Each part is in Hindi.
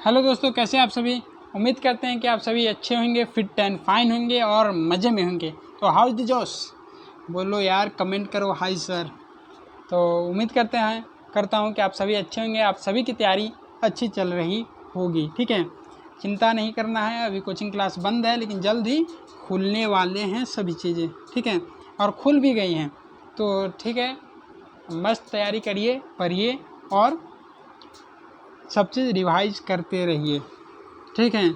हेलो दोस्तों, कैसे आप सभी। उम्मीद करते हैं कि आप सभी अच्छे होंगे, फिट एंड फाइन होंगे और मज़े में होंगे। तो हाउ इज़ द जोश, बोलो यार, कमेंट करो हाय सर। तो उम्मीद करता हूँ कि आप सभी अच्छे होंगे, आप सभी की तैयारी अच्छी चल रही होगी। ठीक है, चिंता नहीं करना है। अभी कोचिंग क्लास बंद है, लेकिन जल्द ही खुलने वाले हैं सभी चीज़ें। ठीक है, और खुल भी गई हैं। तो ठीक है, मस्त तैयारी करिए, पढ़िए और सब चीज़ रिवाइज करते रहिए। ठीक है,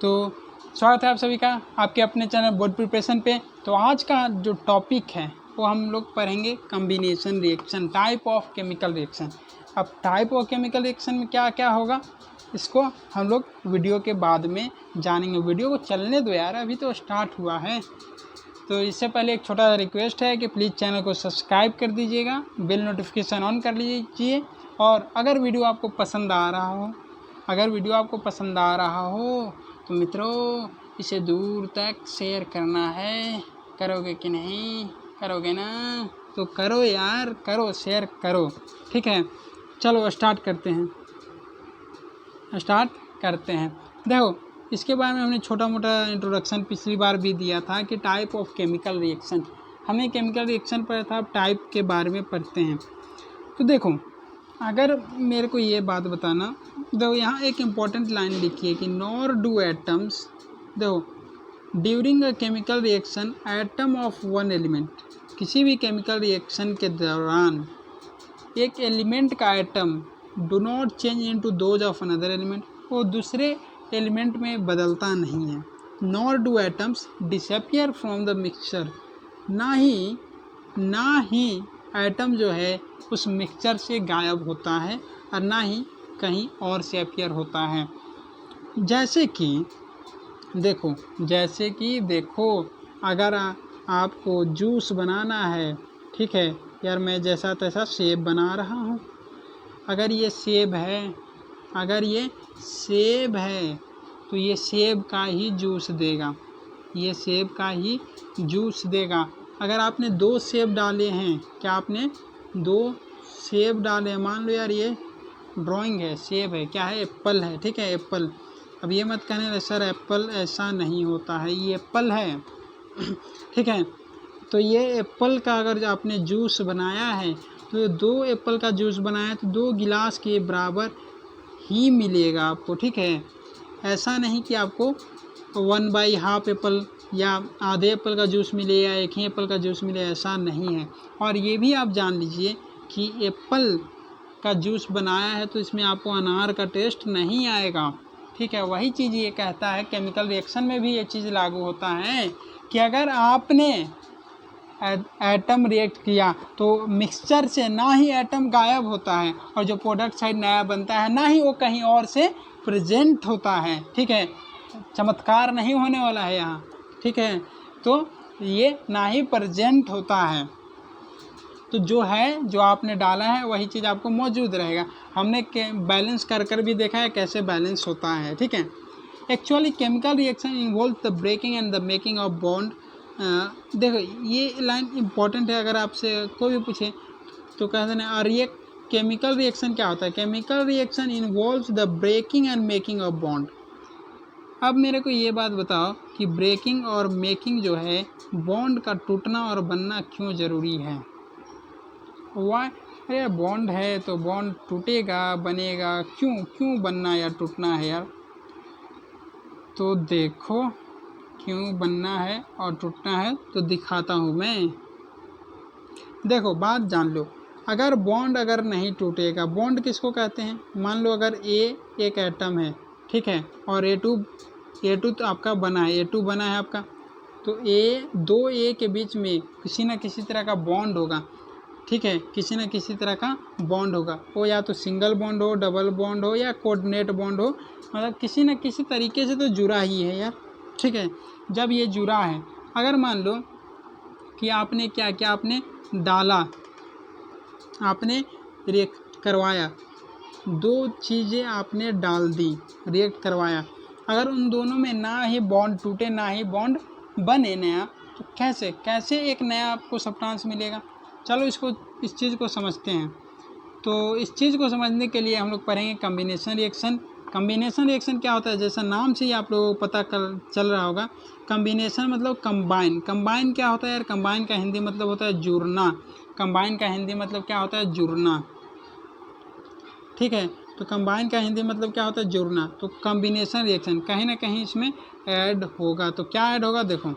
तो स्वागत है आप सभी का आपके अपने चैनल बोर्ड प्रिपरेशन पे। तो आज का जो टॉपिक है वो हम लोग पढ़ेंगे combination reaction, type of chemical reaction. अब टाइप ऑफ केमिकल रिएक्शन में क्या क्या होगा, इसको हम लोग वीडियो के बाद में जानेंगे। वीडियो को चलने दो यार, अभी तो स्टार्ट हुआ है। तो इससे पहले एक छोटा रिक्वेस्ट है कि प्लीज़ चैनल को सब्सक्राइब कर दीजिएगा, बेल नोटिफिकेशन ऑन कर लीजिए। और अगर वीडियो आपको पसंद आ रहा हो तो मित्रों, इसे दूर तक शेयर करना है। करोगे कि नहीं? करोगे ना? तो करो यार, करो, शेयर करो। ठीक है, चलो स्टार्ट करते हैं। देखो, इसके बारे में हमने छोटा मोटा इंट्रोडक्शन पिछली बार भी दिया था कि टाइप ऑफ केमिकल रिएक्शन, हमें केमिकल रिएक्शन पर था, अब टाइप के बारे में पढ़ते हैं। तो देखो, अगर मेरे को ये बात बताना, देखो यहाँ एक इम्पॉर्टेंट लाइन लिखी है कि नॉर डू एटम्स, देखो, during a chemical reaction atom of one element, किसी भी केमिकल रिएक्शन के दौरान एक एलिमेंट का atom do not change into those of another element, वो दूसरे एलिमेंट में बदलता नहीं है। Nor do atoms disappear from the mixture, ना ही एटम जो है उस मिक्सचर से गायब होता है और ना ही कहीं और से अपीयर होता है। जैसे कि देखो, अगर आपको जूस बनाना है, ठीक है यार, मैं जैसा तैसा सेब बना रहा हूँ। अगर ये सेब है तो ये सेब का ही जूस देगा। अगर आपने 2 सेब डाले हैं, क्या आपने 2 सेब डाले, मान लो यार ये ड्राइंग है, सेब है, क्या है, एप्पल है। ठीक है, एप्पल। अब ये मत कहने सर एप्पल ऐसा नहीं होता है, ये एप्पल है। ठीक है, तो ये एप्पल का अगर आपने जूस बनाया है तो 2 एप्पल का जूस बनाया तो 2 गिलास के बराबर ही मिलेगा आपको। ठीक है, ऐसा नहीं कि आपको 1/2 एप्पल या आधे एप्पल का जूस मिले या एक ही एप्पल का जूस मिले, ऐसा नहीं है। और ये भी आप जान लीजिए कि एप्पल का जूस बनाया है तो इसमें आपको अनार का टेस्ट नहीं आएगा। ठीक है, वही चीज़ ये कहता है, केमिकल रिएक्शन में भी ये चीज़ लागू होता है कि अगर आपने एटम रिएक्ट किया तो मिक्सचर से ना ही एटम गायब होता है और जो प्रोडक्ट साइड नया बनता है ना ही वो कहीं और से प्रेजेंट होता है। ठीक है, चमत्कार नहीं होने वाला है यहाँ। ठीक है, तो ये ना ही प्रेजेंट होता है, तो जो आपने डाला है वही चीज़ आपको मौजूद रहेगा। हमने बैलेंस कर भी देखा है कैसे बैलेंस होता है। ठीक है, actually chemical reaction involve the breaking and the making of bond. देखो, ये लाइन इम्पॉर्टेंट है, अगर आपसे कोई भी पूछे तो कह देना, और ये केमिकल रिएक्शन क्या होता है। Chemical reaction involves the breaking and making of bond. अब मेरे को ये बात बताओ कि ब्रेकिंग और मेकिंग जो है, बॉन्ड का टूटना और बनना क्यों ज़रूरी है। वाई, अरे बॉन्ड है तो बॉन्ड टूटेगा बनेगा, क्यों बनना या टूटना है यार। तो देखो, क्यों बनना है और टूटना है तो दिखाता हूँ मैं। देखो, बात जान लो, अगर बॉन्ड अगर नहीं टूटेगा, बॉन्ड किसको कहते हैं, मान लो अगर एक एटम है, ठीक है, और A2 तो आपका बना है, A2 बना है आपका, तो 2A के बीच में किसी न किसी तरह का बॉन्ड होगा। ठीक है, किसी न किसी तरह का बॉन्ड होगा, वो या तो सिंगल बॉन्ड हो, डबल बॉन्ड हो या कोऑर्डिनेट बॉन्ड हो, मतलब किसी न किसी तरीके से तो जुड़ा ही है यार। ठीक है, जब ये जुड़ा है, अगर मान लो कि आपने क्या किया, आपने डाला, आपने रिएक्ट करवाया, 2 चीज़ें आपने डाल दी, रिएक्ट करवाया, अगर उन दोनों में ना ही बॉन्ड टूटे ना ही बॉन्ड बने नया, तो कैसे एक नया आपको सब्सटेंस मिलेगा। चलो इस चीज़ को समझते हैं। तो इस चीज़ को समझने के लिए हम लोग पढ़ेंगे कॉम्बिनेशन रिएक्शन, कम्बिनेशन रिएक्शन क्या होता है, जैसा नाम से ही आप लोगों को पता चल रहा होगा, कम्बिनेशन मतलब कंबाइन। कंबाइन क्या होता है यार, कंबाइन का हिंदी मतलब होता है जुड़ना। कंबाइन का हिंदी मतलब क्या होता है, जुड़ना। ठीक है, तो कंबाइन का हिंदी मतलब क्या होता है, जुड़ना। तो कम्बिनेशन रिएक्शन कहीं ना कहीं इसमें ऐड होगा, तो क्या ऐड होगा देखो,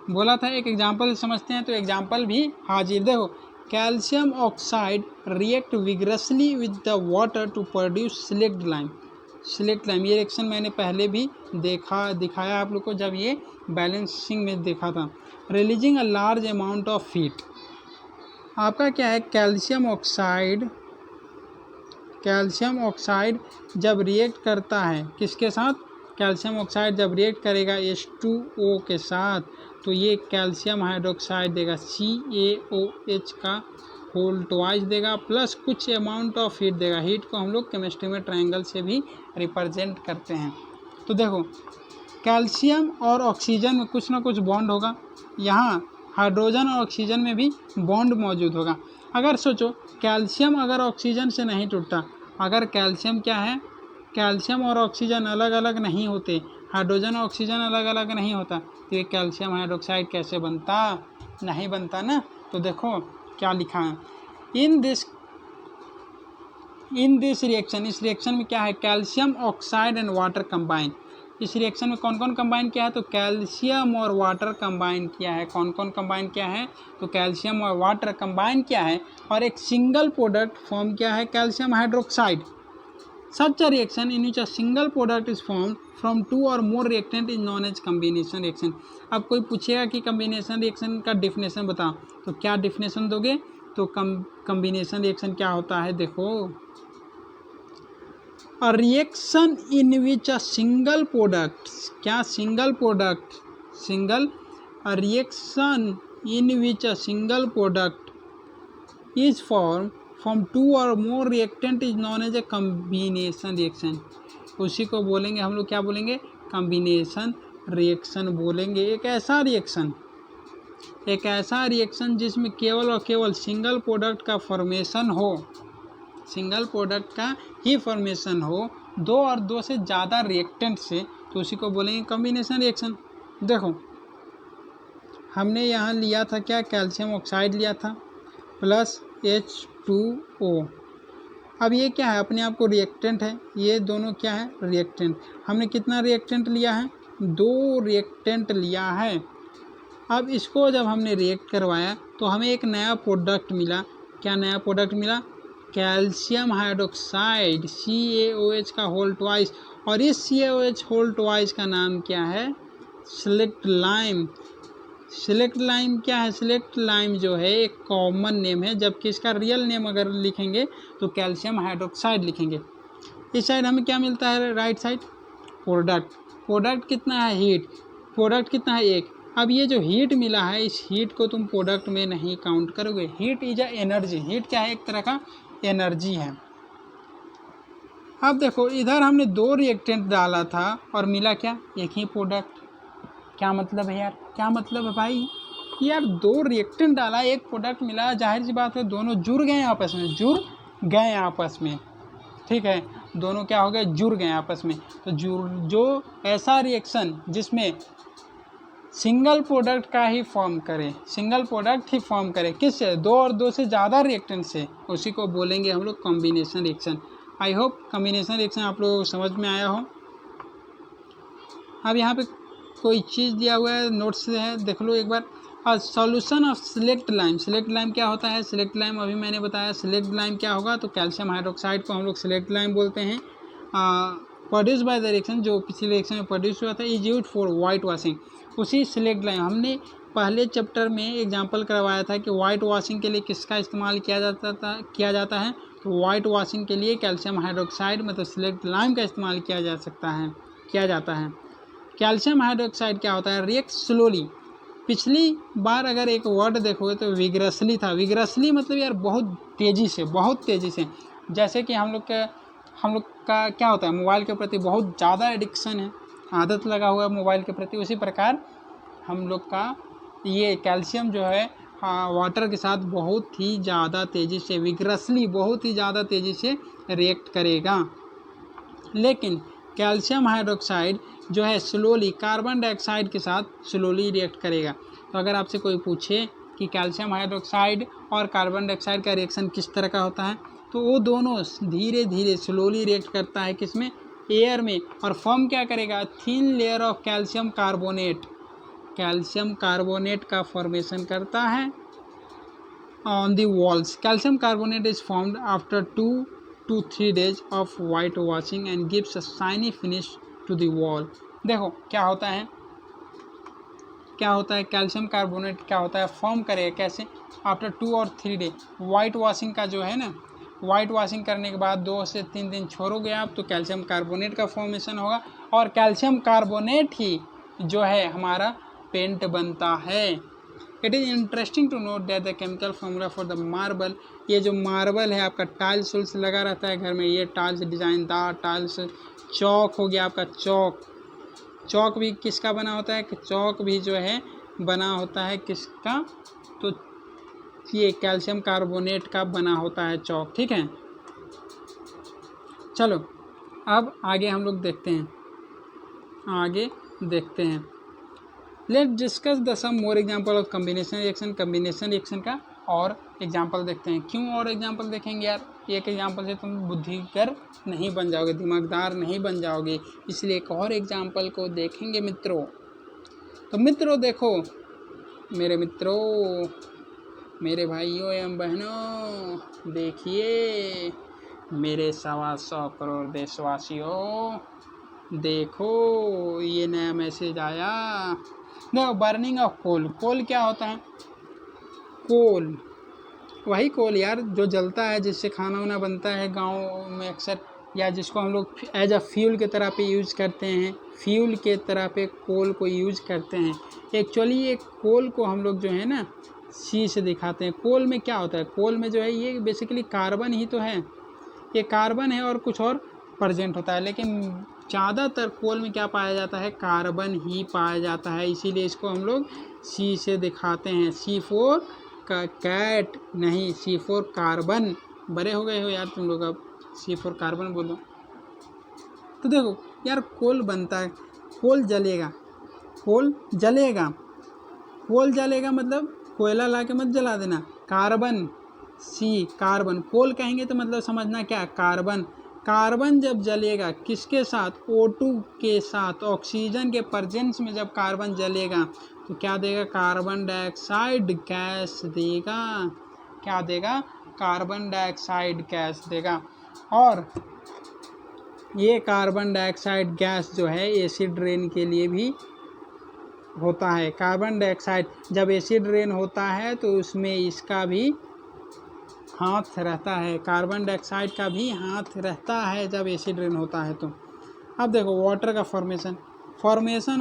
बोला था एक एग्जाम्पल समझते हैं, तो एग्जाम्पल भी हाजिर। देखो, calcium oxide react vigorously with the water to produce slaked lime. Slaked lime ये रिएक्शन मैंने पहले भी दिखाया आप लोग को, जब ये बैलेंसिंग में देखा था। Releasing a large amount of heat. आपका क्या है, कैल्शियम ऑक्साइड जब रिएक्ट करता है किसके साथ, कैल्शियम ऑक्साइड जब रिएक्ट करेगा H2O के साथ, तो ये कैल्शियम हाइड्रोक्साइड देगा CaOH का होल ट्वाइस देगा, प्लस कुछ अमाउंट ऑफ हीट देगा। हीट को हम लोग केमिस्ट्री में ट्रायंगल से भी रिप्रेजेंट करते हैं। तो देखो, कैल्शियम और ऑक्सीजन में कुछ ना कुछ बॉन्ड होगा, यहाँ हाइड्रोजन और ऑक्सीजन में भी बॉन्ड मौजूद होगा। अगर सोचो, कैल्शियम अगर ऑक्सीजन से नहीं टूटता, अगर कैल्शियम क्या है, कैल्शियम और ऑक्सीजन अलग अलग नहीं होते, हाइड्रोजन और ऑक्सीजन अलग अलग नहीं होता, तो ये कैल्शियम हाइड्रोक्साइड कैसे बनता, नहीं बनता ना। तो देखो क्या लिखा है, इन दिस रिएक्शन, इस रिएक्शन में क्या है, calcium oxide and water combine. इस रिएक्शन में कौन कौन कंबाइन किया है, तो कैल्शियम और वाटर कंबाइन किया है। कौन कौन कंबाइन किया है, तो कैल्शियम और वाटर कंबाइन किया है, और एक सिंगल प्रोडक्ट फॉर्म किया है, calcium hydroxide. Such a reaction in which a single product is form from two और more reactant is known as combination reaction. अब कोई पूछेगा कि कम्बिनेशन रिएक्शन का डिफिनेशन बताओ, तो क्या डिफिनेशन दोगे, तो कम्बिनेशन रिएक्शन क्या होता है, देखो, a reaction in which a single product, क्या single product, a reaction in which a single product is formed from two or more reactant is known as a combination reaction। उसी को बोलेंगे हम लोग, क्या बोलेंगे, कम्बिनेशन रिएक्शन बोलेंगे। एक ऐसा रिएक्शन जिसमें केवल और केवल सिंगल प्रोडक्ट का फॉर्मेशन हो, सिंगल प्रोडक्ट का ही फॉर्मेशन हो, दो और दो से ज़्यादा रिएक्टेंट से, तो उसी को बोलेंगे कॉम्बिनेशन रिएक्शन। देखो, हमने यहाँ लिया था क्या, कैल्शियम ऑक्साइड लिया था प्लस H2O। अब ये क्या है, अपने आप को रिएक्टेंट है, ये दोनों क्या है, रिएक्टेंट। हमने कितना रिएक्टेंट लिया है, 2 रिएक्टेंट लिया है। अब इसको जब हमने रिएक्ट करवाया तो हमें एक नया प्रोडक्ट मिला। क्या नया प्रोडक्ट मिला, कैल्शियम हाइड्रोक्साइड CaOH का होल ट्वाइस, और इस CaOH होल ट्वाइस का नाम क्या है, सिलेक्ट लाइम। सिलेक्ट लाइम क्या है, सिलेक्ट लाइम जो है एक कॉमन नेम है, जबकि इसका रियल नेम अगर लिखेंगे तो कैल्शियम हाइड्रोक्साइड लिखेंगे। इस साइड हमें क्या मिलता है, राइट साइड प्रोडक्ट कितना है, हीट, प्रोडक्ट कितना है, 1। अब ये जो हीट मिला है, इस हीट को तुम प्रोडक्ट में नहीं काउंट करोगे। Heat is a energy, heat क्या है, एक तरह का एनर्जी है। अब देखो, इधर हमने 2 रिएक्टेंट डाला था और मिला क्या, एक ही प्रोडक्ट। क्या मतलब है यार, क्या मतलब है भाई, यार 2 रिएक्टेंट डाला, एक प्रोडक्ट मिला, जाहिर सी बात है दोनों जुड़ गए आपस में, ठीक है, दोनों क्या हो गए, जुड़ गए आपस में। तो जो ऐसा रिएक्शन जिसमें सिंगल प्रोडक्ट का ही फॉर्म करे, सिंगल प्रोडक्ट ही फॉर्म करे, किससे, 2 और 2 से ज़्यादा रिएक्टेंट से, उसी को बोलेंगे हम लोग combination reaction. I hope combination reaction आप लोगों को समझ में आया हो। अब यहाँ पे कोई चीज़ दिया हुआ है, नोट्स है, देख लो एक बार। Solution of slaked lime. Slaked lime क्या होता है, सिलेक्ट लाइम अभी मैंने बताया। सिलेक्ट लाइम क्या होगा, तो कैल्शियम हाइड्रोक्साइड को हम लोग सिलेक्ट लाइम बोलते हैं। प्रोड्यूस बाय द रिएक्शन, जो पिछले रिएक्शन में प्रोड्यूस हुआ था, is used for white washing. उसी सिलेक्ट लाइम हमने पहले चैप्टर में एग्जांपल करवाया था कि वाइट वॉशिंग के लिए किसका इस्तेमाल किया जाता है, तो वाइट वॉशिंग के लिए कैल्शियम हाइड्रोक्साइड मतलब सिलेक्ट लाइम का इस्तेमाल किया जाता है। कैल्शियम हाइड्रोक्साइड क्या होता है, रिएक्ट स्लोली। पिछली बार अगर एक वर्ड देखोगे तो विग्रसली था। विग्रसली मतलब यार बहुत तेज़ी से, जैसे कि हम लोग का क्या होता है, मोबाइल के प्रति बहुत ज़्यादा एडिक्शन है, आदत लगा हुआ है मोबाइल के प्रति, उसी प्रकार हम लोग का ये कैल्शियम जो है वाटर के साथ बहुत ही ज़्यादा तेज़ी से विग्रसली बहुत ही ज़्यादा तेज़ी से रिएक्ट करेगा। लेकिन कैल्शियम हाइड्रोक्साइड जो है स्लोली कार्बन डाइऑक्साइड के साथ स्लोली रिएक्ट करेगा। तो अगर आपसे कोई पूछे कि कैल्शियम हाइड्रोक्साइड और कार्बन डाइऑक्साइड का रिएक्शन किस तरह का होता है, तो वो दोनों धीरे धीरे स्लोली रिएक्ट करता है किसमें, एयर में, और फॉर्म क्या करेगा, thin layer of calcium carbonate का फॉर्मेशन करता है on the walls. Calcium carbonate is formed after 2 to 3 days of white washing and gives a shiny finish to the wall. देखो क्या होता है कैल्शियम कार्बोनेट क्या होता है, फॉर्म करेगा कैसे, आफ्टर 2 और 3 डे। वाइट वॉशिंग का जो है ना, वाइट वॉशिंग करने के बाद 2 से 3 दिन छोड़ोगे आप तो कैल्शियम कार्बोनेट का फॉर्मेशन होगा, और कैल्शियम कार्बोनेट ही जो है हमारा पेंट बनता है। It is interesting to note that the chemical formula for the marble, ये जो मार्बल है आपका टाइल्स उल्स लगा रहता है घर में, ये टाइल्स डिज़ाइनदार टाइल्स, चौक हो गया आपका चौक भी किसका बना होता है, चौक भी जो है बना होता है किसका, तो ये कैल्शियम कार्बोनेट का बना होता है चौक, ठीक है। चलो अब आगे हम लोग देखते हैं, let discuss the some more example of combination reaction का और एग्जाम्पल देखते हैं। क्यों और एग्जाम्पल देखेंगे यार, एक एग्जाम्पल से तुम बुद्धिगर नहीं बन जाओगे, दिमागदार नहीं बन जाओगे, इसलिए एक और एग्जाम्पल को देखेंगे मित्रों। तो मित्रों देखो, मेरे भाइयों एवं बहनों, देखिए मेरे 125 करोड़ देशवासियों, देखो ये नया मैसेज आया। देखो बर्निंग ऑफ कोल क्या होता है, कोल वही कोल यार जो जलता है, जिससे खाना वाना बनता है गांव में अक्सर, या जिसको हम लोग एज अ फ्यूल के तरह पे यूज़ करते हैं, फ्यूल के तरह पे कोल को यूज़ करते हैं। एक्चुअली ये कोल को हम लोग जो है ना सी से दिखाते हैं। कोल में क्या होता है, कोल में जो है ये बेसिकली कार्बन ही तो है, ये कार्बन है और कुछ और प्रेजेंट होता है, लेकिन ज़्यादातर कोल में क्या पाया जाता है, कार्बन ही पाया जाता है, इसीलिए इसको हम लोग सी से दिखाते हैं। C4 का कैट नहीं, C4 कार्बन। बड़े हो गए हो यार तुम लोग, अब C4 कार्बन बोलो। तो देखो यार कोल बनता है, कोल जलेगा मतलब कोयला ला के मत जला देना, कार्बन कार्बन, कोल कहेंगे तो मतलब समझना क्या, कार्बन जब जलेगा किसके साथ, O2 के साथ, ऑक्सीजन के प्रेजेंस में जब कार्बन जलेगा तो क्या देगा, कार्बन डाइऑक्साइड गैस देगा। क्या देगा, कार्बन डाइऑक्साइड गैस देगा। और ये कार्बन डाइऑक्साइड गैस जो है एसिड रेन के लिए भी होता है। कार्बन डाइऑक्साइड जब एसिड रेन होता है तो उसमें इसका भी हाथ रहता है, कार्बन डाइऑक्साइड का भी हाथ रहता है जब एसिड रेन होता है। तो अब देखो वाटर का फॉर्मेशन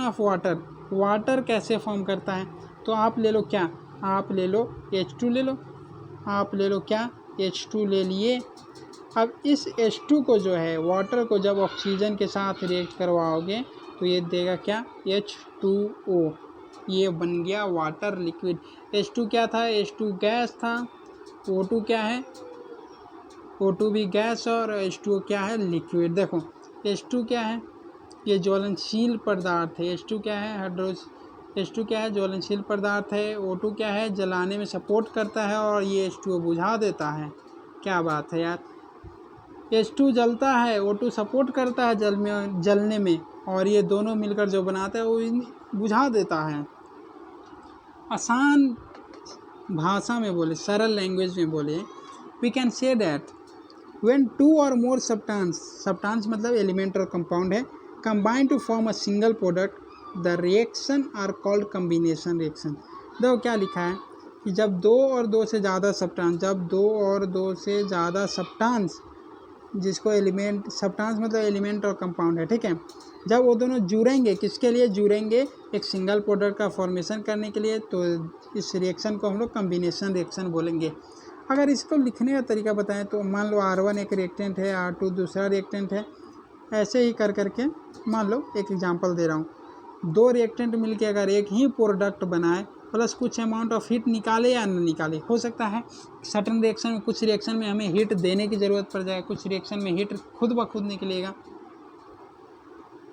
ऑफ वाटर कैसे फॉर्म करता है। तो आप ले लो क्या, आप ले लो H2 ले लो, आप ले लो क्या, H2 ले लिए। अब इस H2 को जो है वाटर को जब ऑक्सीजन के साथ रिएक्ट करवाओगे तो ये देगा क्या, H2O, ये बन गया वाटर लिक्विड। H2 क्या था, H2 गैस था, O2 क्या है, O2 भी गैस और H2O क्या है, लिक्विड। देखो H2 क्या है, ये ज्वलनशील पदार्थ है, H2 क्या है, H2 क्या है, ज्वलनशील पदार्थ है। O2 क्या है, जलाने में सपोर्ट करता है, और ये H2O बुझा देता है। क्या बात है यार, H2 जलता है, O2 सपोर्ट करता है जलने में, और ये दोनों मिलकर जो बनाता है वो बुझा देता है। आसान भाषा में बोले, सरल लैंग्वेज में बोले, we can say that when 2 और मोर सब्सटेंस मतलब एलिमेंट और कंपाउंड है, combine to form a single product, the reaction are called combination reaction. देखो क्या लिखा है कि जब 2 और 2 से ज़्यादा सब्सटेंस, जिसको सब्सटेंस मतलब एलिमेंट और कंपाउंड है, ठीक है, जब वो दोनों जुड़ेंगे, किसके लिए जुड़ेंगे, एक सिंगल प्रोडक्ट का फॉर्मेशन करने के लिए, तो इस रिएक्शन को हम लोग कम्बिनेशन रिएक्शन बोलेंगे। अगर इसको लिखने का तरीका बताएं तो मान लो R1 एक रिएक्टेंट है, R2 दूसरा रिएक्टेंट है, ऐसे ही कर करके मान लो एक एग्जांपल दे रहा हूँ, 2 रिएक्टेंट मिलके अगर एक ही प्रोडक्ट बनाए प्लस कुछ अमाउंट ऑफ हीट निकाले या न निकाले। हो सकता है सर्टन रिएक्शन में, कुछ रिएक्शन में हमें हीट देने की ज़रूरत पड़ जाए, कुछ रिएक्शन में हीट खुद ब खुद निकलेगा।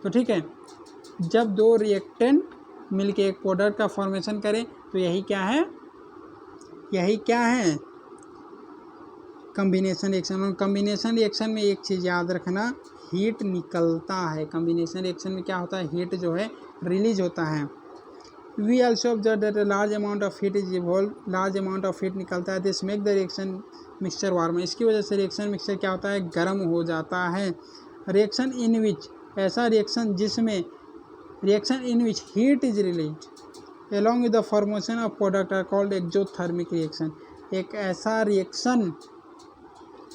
तो ठीक है, जब दो रिएक्टेंट मिलके एक प्रोडक्ट का फॉर्मेशन करें तो यही क्या है, कम्बिनेशन रिएक्शन। और कम्बिनेशन रिएक्शन में एक चीज़ याद रखना, हीट निकलता है। कम्बिनेशन रिएक्शन में क्या होता है, हीट जो है रिलीज होता है। We also observe that large amount of heat is evolve, large amount of heat निकलता है। This make the reaction mixture warm, इसकी वजह से रिएक्शन मिक्सचर क्या होता है, गर्म हो जाता है। रिएक्शन इन विच, ऐसा रिएक्शन जिसमें heat is release along with the formation of product are called exothermic reaction. एक ऐसा रिएक्शन,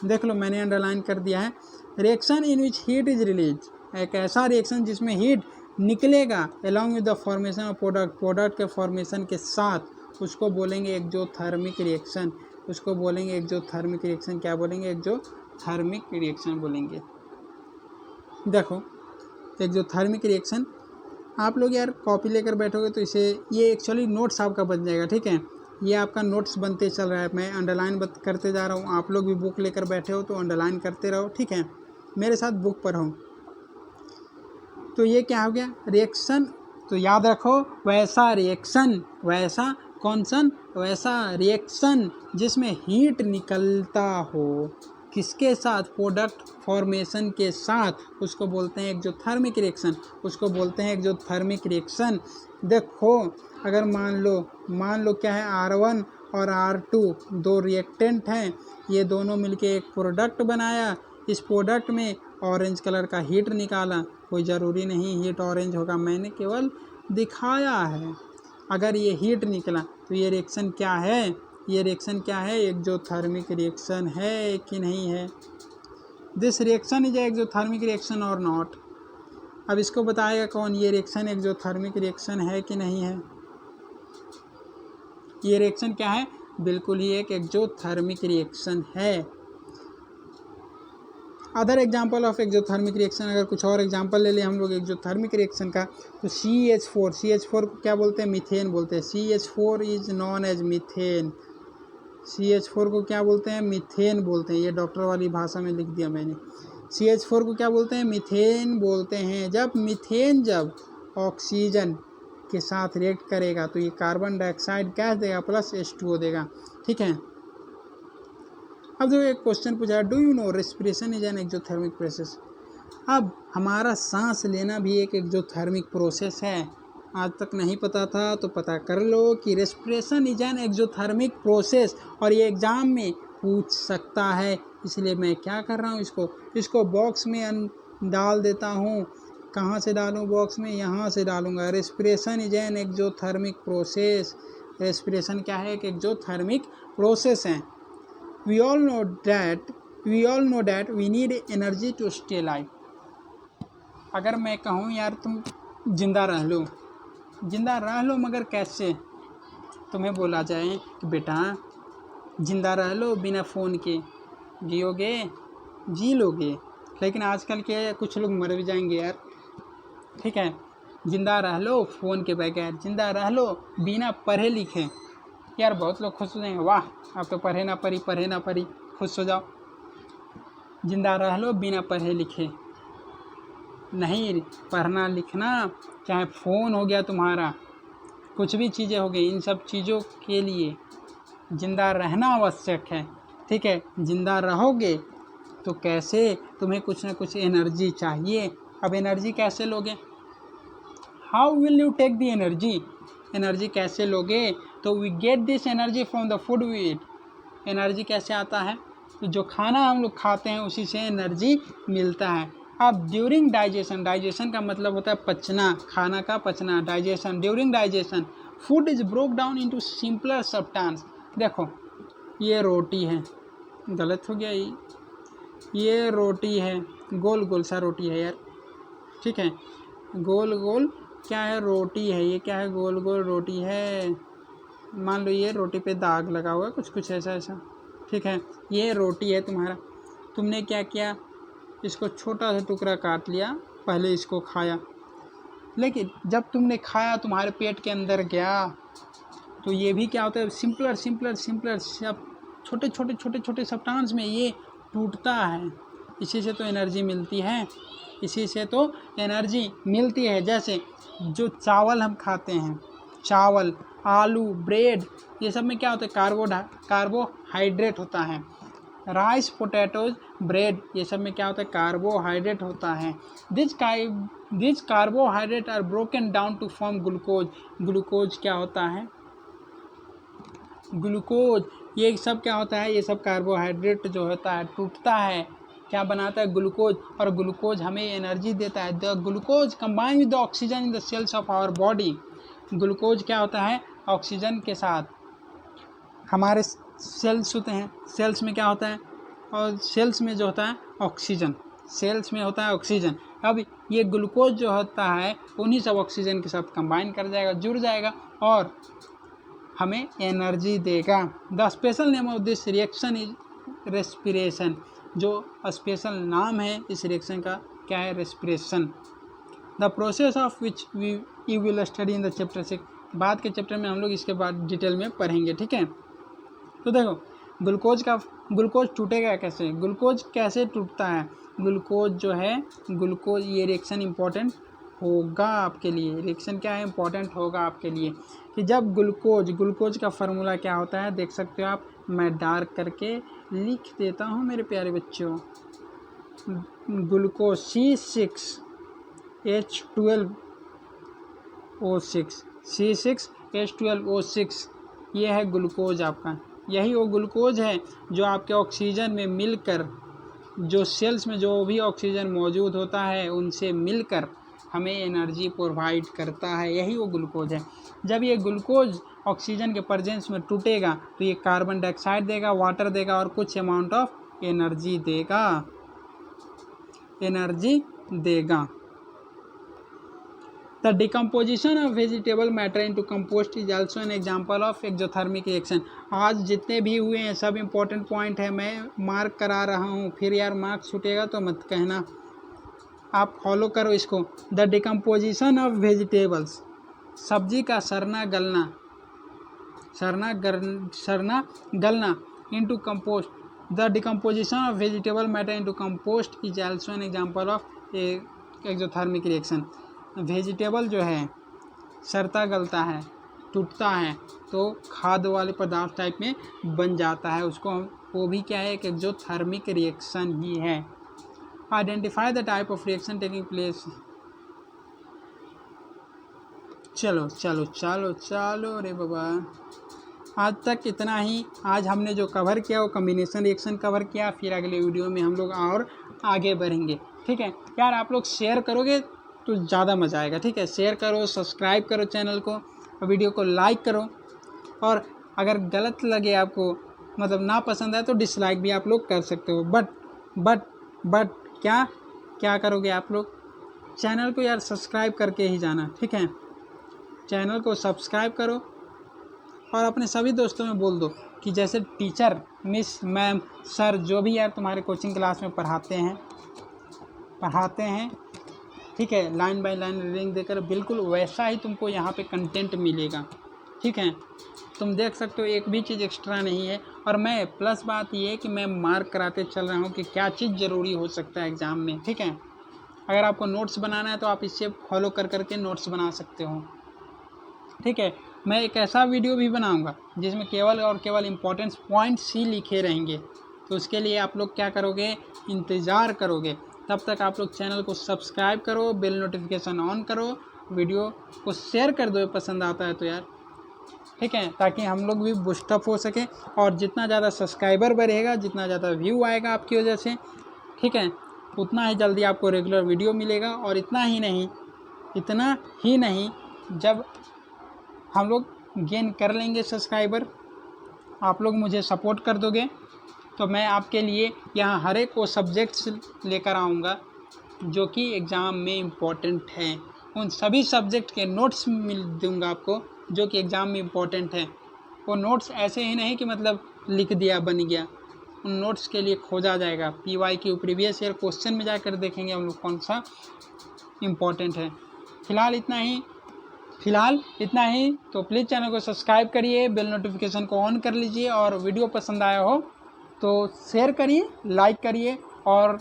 देख लो मैंने अंडरलाइन कर दिया है, reaction in which heat is release, एक ऐसा रिएक्शन जिसमें हीट निकलेगा along with the formation of product, product के फॉर्मेशन के साथ, उसको बोलेंगे एक्सोथर्मिक रिएक्शन। उसको बोलेंगे एक्सोथर्मिक रिएक्शन। क्या बोलेंगे, एक्सोथर्मिक रिएक्शन बोलेंगे। देखो एक्सोथर्मिक रिएक्शन, आप लोग यार कॉपी लेकर बैठोगे तो इसे, ये एक्चुअली नोट्स आपका बन जाएगा, ठीक है, ये आपका नोट्स बनते चल रहा है, मैं अंडरलाइन करते जा रहा हूँ। आप लोग भी बुक लेकर बैठे हो तो अंडरलाइन करते रहो, ठीक है, मेरे साथ बुक पढ़ो। तो ये क्या हो गया, रिएक्शन। तो याद रखो, वैसा रिएक्शन, वैसा कौन-सा, वैसा रिएक्शन जिसमें हीट निकलता हो, किसके साथ, प्रोडक्ट फॉर्मेशन के साथ, उसको बोलते हैं एक्सोथर्मिक रिएक्शन। उसको बोलते हैं एक्सोथर्मिक रिएक्शन। देखो अगर मान लो क्या है, R1 और R2 दो रिएक्टेंट हैं, ये दोनों मिलके एक प्रोडक्ट बनाया। इस प्रोडक्ट में ऑरेंज कलर का हीट निकाला, कोई ज़रूरी नहीं हीट ऑरेंज होगा, मैंने केवल दिखाया है। अगर ये हीट निकला तो ये रिएक्शन क्या है, ये रिएक्शन क्या है, एक्सोथर्मिक रिएक्शन है कि नहीं है। This reaction is exothermic reaction और नॉट। अब इसको बताएगा कौन, ये रिएक्शन एक्सोथर्मिक रिएक्शन है कि नहीं है। ये रिएक्शन क्या है, बिल्कुल ही एक एक्सोथर्मिक रिएक्शन है। Other example of exothermic reaction, अगर कुछ और एग्जाम्पल ले लें हम लोग एक्सोथर्मिक रिएक्शन का, तो CH4 को क्या बोलते हैं, मीथेन बोलते हैं। CH4 is known as methane. CH4 को क्या बोलते हैं, मीथेन बोलते हैं। ये डॉक्टर वाली भाषा में लिख दिया मैंने। CH4 को क्या बोलते हैं, मीथेन बोलते हैं। जब मीथेन जब ऑक्सीजन के साथ रिएक्ट करेगा तो ये कार्बन डाइऑक्साइड गैस देगा प्लस H2O देगा, ठीक है। अब जो एक क्वेश्चन पूछा, do you know respiration is an exothermic process. अब हमारा सांस लेना भी एक एक्सोथर्मिक प्रोसेस है। आज तक नहीं पता था तो पता कर लो कि respiration is an exothermic process, और ये एग्ज़ाम में पूछ सकता है। इसलिए मैं क्या कर रहा हूँ, इसको बॉक्स में डाल देता हूँ। कहाँ से डालूँ बॉक्स में, यहाँ से डालूँगा। Respiration is an exothermic process. Respiration क्या है, एक एक्सोथर्मिक प्रोसेस है। We all know that we need energy to stay live. अगर मैं कहूँ यार तुम जिंदा रह लो मगर कैसे, तुम्हें बोला जाए कि बेटा जिंदा रह लो बिना फ़ोन के, जी लोगे। लेकिन आजकल के कुछ लोग मर भी जाएंगे यार, ठीक है। जिंदा रह लो फ़ोन के बगैर, जिंदा रह लो बिना पढ़े लिखे। यार बहुत लोग खुश हो जाएंगे, वाह अब तो पढ़े ना पढ़ी, खुश हो जाओ। जिंदा रह लो बिना पढ़े लिखे। नहीं, पढ़ना लिखना, चाहे फ़ोन हो गया तुम्हारा, कुछ भी चीज़ें हो गई, इन सब चीज़ों के लिए जिंदा रहना आवश्यक है, ठीक है। जिंदा रहोगे तो कैसे, तुम्हें कुछ ना कुछ एनर्जी चाहिए। अब एनर्जी कैसे लोगे, how will you take the energy कैसे लोगे, तो we get this energy from the food we eat. Energy कैसे आता है, तो जो खाना हम लोग खाते हैं उसी से एनर्जी मिलता है। अब ड्यूरिंग डाइजेशन का मतलब होता है पचना, खाना का पचना, digestion. During digestion food is broke down into simpler substance. देखो ये रोटी है, गलत हो गया, ये रोटी है, गोल सा रोटी है यार, ठीक है, गोल क्या है, रोटी है। ये क्या है, गोल रोटी है। मान लो ये रोटी पे दाग लगा हुआ है, कुछ ऐसा, ठीक है। ये रोटी है तुम्हारा, तुमने क्या किया, इसको छोटा सा टुकड़ा काट लिया, पहले इसको खाया। लेकिन जब तुमने खाया तुम्हारे पेट के अंदर गया, तो ये भी क्या होता है, सिंपलर सिंपलर सिंपलर सब छोटे छोटे छोटे छोटे सब्सटेंस में ये टूटता है। इसी से तो एनर्जी मिलती है, इसी से तो एनर्जी मिलती है। जैसे जो चावल हम खाते हैं, चावल, आलू, ब्रेड, ये सब में क्या होता है, कार्बोहाइड्रेट होता है। राइस, पोटैटोज, ब्रेड, ये सब में क्या होता है, कार्बोहाइड्रेट होता है। This carbohydrate are broken down to form glucose. Glucose क्या होता है, ग्लूकोज, ये सब क्या होता है, ये सब कार्बोहाइड्रेट जो होता है टूटता है, क्या बनाता है, ग्लूकोज। और ग्लूकोज हमें एनर्जी देता है। The glucose combine with the oxygen in the cells of our body. Glucose क्या होता है, ऑक्सीजन के साथ हमारे सेल्स होते हैं, सेल्स में क्या होता है, और सेल्स में जो होता है ऑक्सीजन, सेल्स में होता है ऑक्सीजन। अब ये ग्लूकोज जो होता है उन्हीं सब ऑक्सीजन के साथ कंबाइन कर जाएगा, जुड़ जाएगा और हमें एनर्जी देगा। The special name of this reaction is respiration. जो स्पेशल नाम है इस रिएक्शन का क्या है, respiration. The process of which you will study in the chapter 6। बाद के चैप्टर में हम लोग इसके बाद डिटेल में पढ़ेंगे, ठीक है। तो देखो ग्लूकोज टूटेगा कैसे, ग्लूकोज कैसे टूटता है। ग्लूकोज जो है, ग्लूकोज ये रिएक्शन इंपॉर्टेंट होगा आपके लिए, रिएक्शन क्या है, इंपॉर्टेंट होगा आपके लिए कि जब ग्लूकोज का फार्मूला क्या होता है, देख सकते हो आप, मैं डार्क करके लिख देता हूँ मेरे प्यारे बच्चों। ग्लूकोज C6H12O6 ये है ग्लूकोज आपका। यही वो ग्लूकोज है जो आपके ऑक्सीजन में मिलकर, जो सेल्स में जो भी ऑक्सीजन मौजूद होता है उनसे मिलकर हमें एनर्जी प्रोवाइड करता है, यही वो ग्लूकोज है। जब ये ग्लूकोज ऑक्सीजन के प्रेजेंस में टूटेगा तो ये कार्बन डाइऑक्साइड देगा, वाटर देगा और कुछ अमाउंट ऑफ एनर्जी देगा। The decomposition of vegetable matter into compost is also an example of exothermic reaction. आज जितने भी हुए हैं सब इम्पोर्टेंट पॉइंट है, मैं मार्क करा रहा हूँ, फिर यार मार्क्स छूटेगा तो मत कहना, आप फॉलो करो इसको। द डिकम्पोजिशन ऑफ वेजिटेबल्स, सब्जी का सड़ना गलना into compost. The decomposition of vegetable matter into compost is also an example of exothermic reaction. Vegetable जो है सड़ता गलता है, टूटता है तो खाद वाले पदार्थ टाइप में बन जाता है, उसको वो भी क्या है, एक एक्सोथर्मिक रिएक्शन ही है। Identify the type of reaction taking place. चलो रे बाबा, आज तक इतना ही। आज हमने जो कवर किया वो कम्बिनेशन रिएक्शन कवर किया, फिर अगले वीडियो में हम लोग और आगे बढ़ेंगे, ठीक है। यार आप लोग शेयर करोगे तो ज़्यादा मज़ा आएगा, ठीक है। शेयर करो, सब्सक्राइब करो चैनल को, वीडियो को लाइक करो, और अगर गलत लगे आपको, मतलब ना पसंद आए तो डिसलाइक भी आप लोग कर सकते हो। बट क्या करोगे आप लोग, चैनल को यार सब्सक्राइब करके ही जाना, ठीक है। चैनल को सब्सक्राइब करो और अपने सभी दोस्तों में बोल दो कि जैसे टीचर, मिस, मैम, सर जो भी यार तुम्हारे कोचिंग क्लास में पढ़ाते हैं, ठीक है, लाइन बाय लाइन रीडिंग देकर, बिल्कुल वैसा ही तुमको यहाँ पे कंटेंट मिलेगा, ठीक है। तुम देख सकते हो एक भी चीज़ एक्स्ट्रा नहीं है। और मैं प्लस बात ये है कि मैं मार्क कराते चल रहा हूँ कि क्या चीज़ ज़रूरी हो सकता है एग्ज़ाम में, ठीक है। अगर आपको नोट्स बनाना है तो आप इससे फॉलो करके नोट्स बना सकते हो, ठीक है। मैं एक ऐसा वीडियो भी बनाऊंगा जिसमें केवल और केवल इम्पोर्टेंट पॉइंट्स ही लिखे रहेंगे, तो उसके लिए आप लोग क्या करोगे, इंतज़ार करोगे। तब तक आप लोग चैनल को सब्सक्राइब करो, बेल नोटिफिकेशन ऑन करो, वीडियो को शेयर कर दो पसंद आता है तो यार, ठीक है, ताकि हम लोग भी बूस्टअप हो सके। और जितना ज़्यादा सब्सक्राइबर बढ़ेगा, जितना ज़्यादा व्यू आएगा आपकी वजह से, ठीक है, उतना ही जल्दी आपको रेगुलर वीडियो मिलेगा। और इतना ही नहीं जब हम लोग गेन कर लेंगे सब्सक्राइबर, आप लोग मुझे सपोर्ट कर दोगे तो मैं आपके लिए यहाँ हर एक वो सब्जेक्ट्स लेकर आऊँगा जो कि एग्ज़ाम में इम्पोर्टेंट है। उन सभी सब्जेक्ट के नोट्स मिल दूँगा आपको जो कि एग्ज़ाम में इम्पोर्टेंट है। वो नोट्स ऐसे ही नहीं कि मतलब लिख दिया बन गया, उन नोट्स के लिए खोजा जाएगा। PYQ प्रीवियस ईयर क्वेश्चन में जाकर देखेंगे हम लोग कौन सा इम्पोर्टेंट है। फ़िलहाल इतना ही। फिलहाल इतना ही। तो प्लीज़ चैनल को सब्सक्राइब करिए, बेल नोटिफिकेशन को ऑन कर लीजिए, और वीडियो पसंद आया हो तो शेयर करिए, लाइक करिए और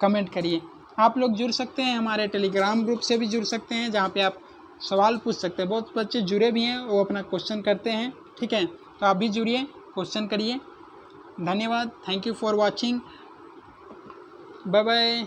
कमेंट करिए। आप लोग जुड़ सकते हैं, हमारे टेलीग्राम ग्रुप से भी जुड़ सकते हैं, जहाँ पे आप सवाल पूछ सकते हैं। बहुत बच्चे जुड़े भी हैं, वो अपना क्वेश्चन करते हैं, ठीक है। तो आप भी जुड़िए, क्वेश्चन करिए। धन्यवाद, thank you for watching, bye bye.